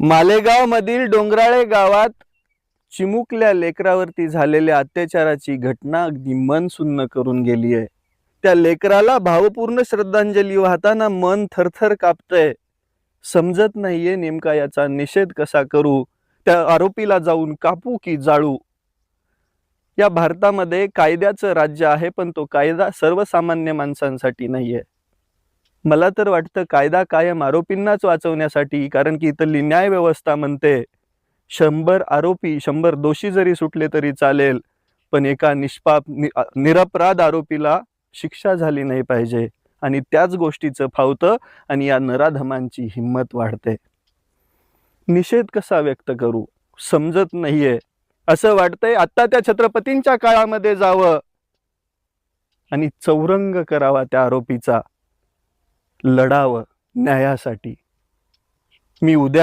मालेगाव मधील डोंगराळे गावात चिमुकल्या लेकरावरती झालेल्या अत्याचाराची घटना अगदी मन सुन्न करून गेली आहे। त्या लेकराला भावपूर्ण श्रद्धांजली वाहताना मन थरथर कापतंय। समजत नाहीये नेमका याचा निषेध कसा करू, त्या आरोपीला जाऊन कापू की जाळू। या भारतामध्ये कायद्याचं राज्य आहे, पण तो कायदा सर्वसामान्य माणसांसाठी नाहीये। मला तर वाटतं कायदा कायम आरोपींनाच वाचवण्यासाठी, कारण की इथली न्याय व्यवस्था म्हणते 100 आरोपी 100 दोषी जरी सुटले तरी चालेल, पण एका निरपराध आरोपीला शिक्षा झाली नाही पाहिजे। आणि त्याच गोष्टीचं फावतं आणि या नराधमांची हिंमत वाढते। निषेध कसा व्यक्त करू समजत नाहीये। असं वाटतंय आता त्या छत्रपतींच्या काळामध्ये जावं आणि चौरंग करावा त्या आरोपीचा, लढावं न्यायासाठी। मी उद्या